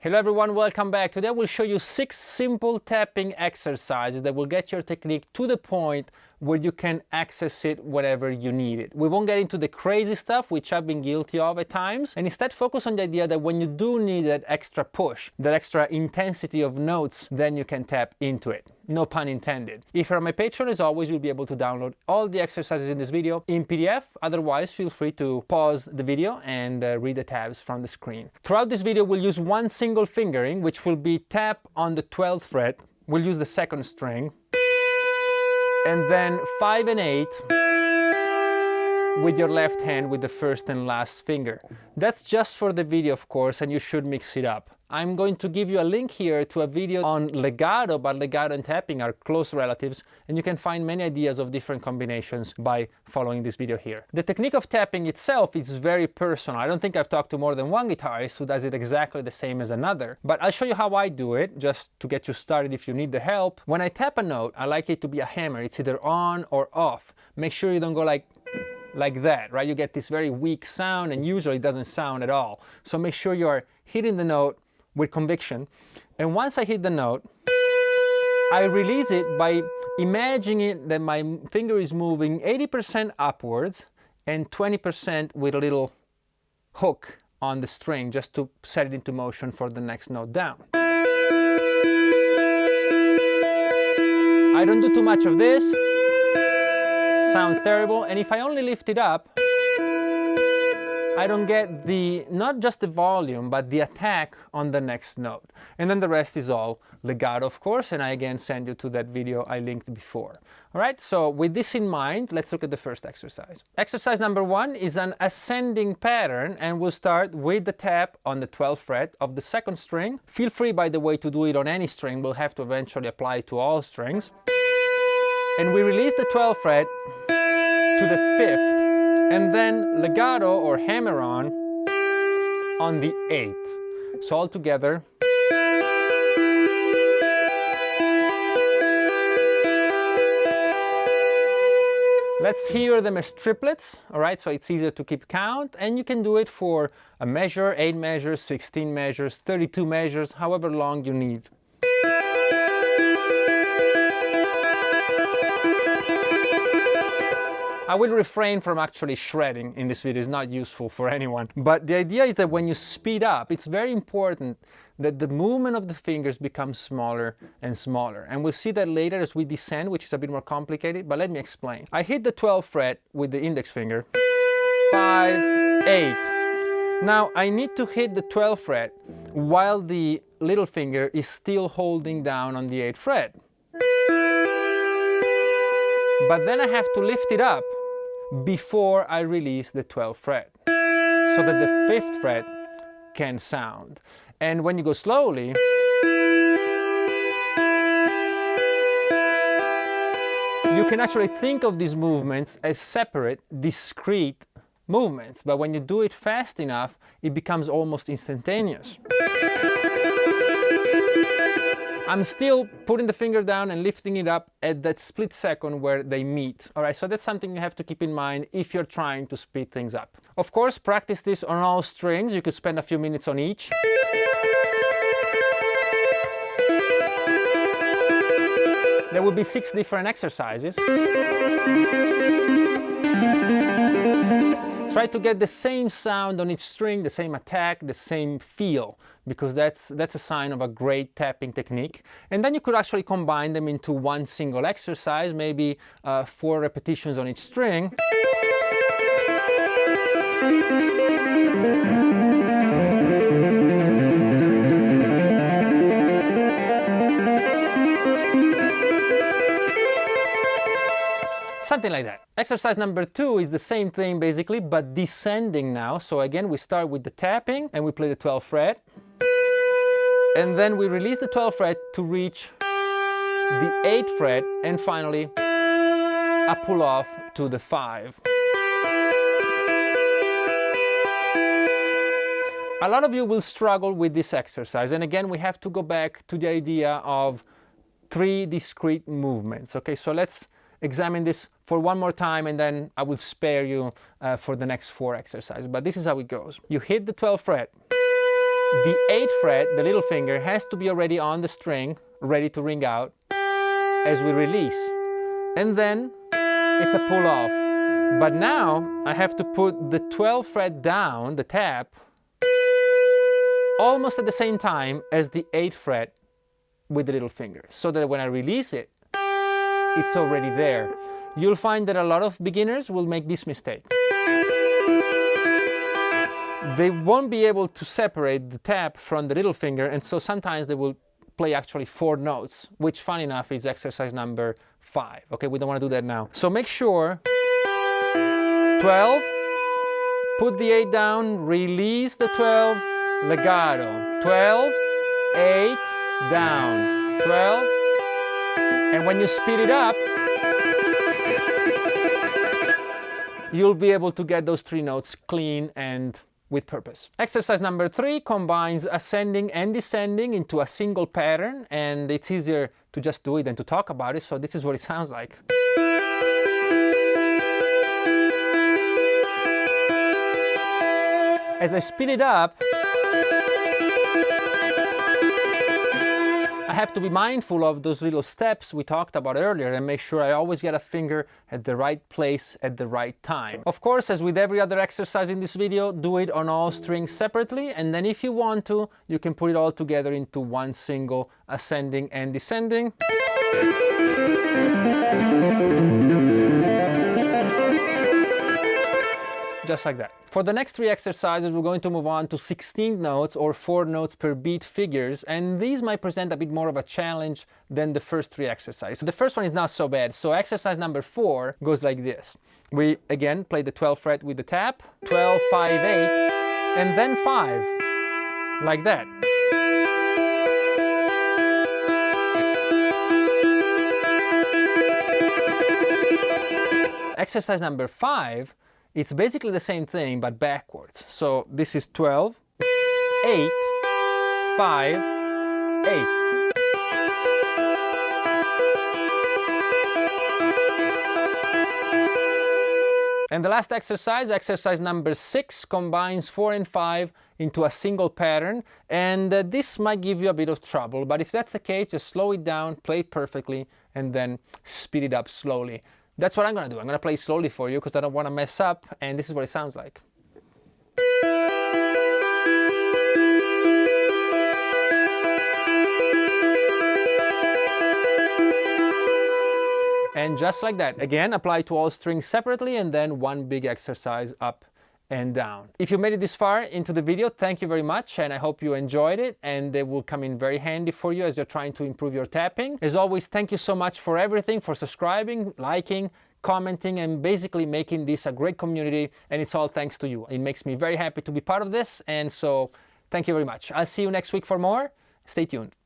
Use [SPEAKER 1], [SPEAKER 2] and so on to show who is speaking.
[SPEAKER 1] Hello everyone, welcome back. Today I will show you 6 simple tapping exercises that will get your technique to the point where you can access it whenever you need it. We won't get into the crazy stuff, which I've been guilty of at times, and instead focus on the idea that when you do need that extra push, that extra intensity of notes, then you can tap into it. No pun intended. If you're on my Patreon, as always, you'll be able to download all the exercises in this video in PDF. Otherwise, feel free to pause the video and read the tabs from the screen. Throughout this video, we'll use one single fingering, which will be tap on the 12th fret. We'll use the second string, and then 5 and 8 with your left hand with the first and last finger. That's just for the video, of course, and you should mix it up. I'm going to give you a link here to a video on legato, but legato and tapping are close relatives, and you can find many ideas of different combinations by following this video here. The technique of tapping itself is very personal. I don't think I've talked to more than one guitarist who does it exactly the same as another, but I'll show you how I do it, just to get you started if you need the help. When I tap a note, I like it to be a hammer. It's either on or off. Make sure you don't go like that, right? You get this very weak sound, and usually it doesn't sound at all. So make sure you are hitting the note with conviction. And once I hit the note, I release it by imagining that my finger is moving 80% upwards and 20% with a little hook on the string, just to set it into motion for the next note down. I don't do too much of this. Sounds terrible. And if I only lift it up, I don't get not just the volume, but the attack on the next note. And then the rest is all legato, of course, and I again send you to that video I linked before. All right, so with this in mind, let's look at the first exercise. Exercise number 1 is an ascending pattern, and we'll start with the tap on the 12th fret of the second string. Feel free, by the way, to do it on any string. We'll have to eventually apply it to all strings. And we release the 12th fret to the 5th, and then legato or hammer on the 8th. So all together. Let's hear them as triplets, all right? So it's easier to keep count, and you can do it for a measure, 8 measures, 16 measures, 32 measures, however long you need. I will refrain from actually shredding in this video. It's not useful for anyone. But the idea is that when you speed up, it's very important that the movement of the fingers becomes smaller and smaller. And we'll see that later as we descend, which is a bit more complicated, but let me explain. I hit the 12th fret with the index finger, 5, 8. Now I need to hit the 12th fret while the little finger is still holding down on the 8th fret. But then I have to lift it up before I release the 12th fret, so that the 5th fret can sound. And when you go slowly, you can actually think of these movements as separate, discrete movements, but when you do it fast enough, it becomes almost instantaneous. I'm still putting the finger down and lifting it up at that split second where they meet. All right, so that's something you have to keep in mind if you're trying to speed things up. Of course, practice this on all strings. You could spend a few minutes on each. There will be 6 different exercises. Try to get the same sound on each string, the same attack, the same feel, because that's a sign of a great tapping technique. And then you could actually combine them into one single exercise, maybe 4 repetitions on each string. Something like that. Exercise number 2 is the same thing basically, but descending now. So again, we start with the tapping and we play the 12th fret. And then we release the 12th fret to reach the 8th fret, and finally a pull off to the 5. A lot of you will struggle with this exercise, and again we have to go back to the idea of 3 discrete movements. Okay, so let's examine this for one more time, and then I will spare you for the next 4 exercises. But this is how it goes. You hit the 12th fret, the 8th fret, the little finger, has to be already on the string, ready to ring out as we release. And then it's a pull off. But now I have to put the 12th fret down, the tap, almost at the same time as the 8th fret with the little finger, so that when I release it, it's already there. You'll find that a lot of beginners will make this mistake. They won't be able to separate the tap from the little finger, and so sometimes they will play actually 4 notes, which, fun enough, is exercise number 5. Okay, we don't want to do that now. So make sure 12, put the 8 down, release the 12, legato, 12, 8, down, 12, and when you speed it up, you'll be able to get those 3 notes clean and with purpose. Exercise number 3 combines ascending and descending into a single pattern, and it's easier to just do it than to talk about it, so this is what it sounds like. As I speed it up, I have to be mindful of those little steps we talked about earlier and make sure I always get a finger at the right place at the right time. Of course, as with every other exercise in this video, do it on all strings separately, and then if you want to, you can put it all together into one single ascending and descending. Just like that. For the next 3 exercises, we're going to move on to 16 notes or 4 notes per beat figures, and these might present a bit more of a challenge than the first 3 exercises. The first one is not so bad. So exercise number 4 goes like this. We again play the 12th fret with the tap, 12, 5, 8, and then 5, like that. Exercise number 5, it's basically the same thing, but backwards. So this is 12, 8, 5, 8. And the last exercise, exercise number 6, combines 4 and 5 into a single pattern, and this might give you a bit of trouble, but if that's the case, just slow it down, play it perfectly, and then speed it up slowly. That's what I'm going to do. I'm going to play slowly for you because I don't want to mess up, and this is what it sounds like. And just like that, again, apply to all strings separately, and then one big exercise up and down. If you made it this far into the video, thank you very much, and I hope you enjoyed it, and they will come in very handy for you as you're trying to improve your tapping. As always, thank you so much for everything, for subscribing, liking, commenting, and basically making this a great community, and it's all thanks to you. It makes me very happy to be part of this, and so thank you very much. I'll see you next week for more. Stay tuned.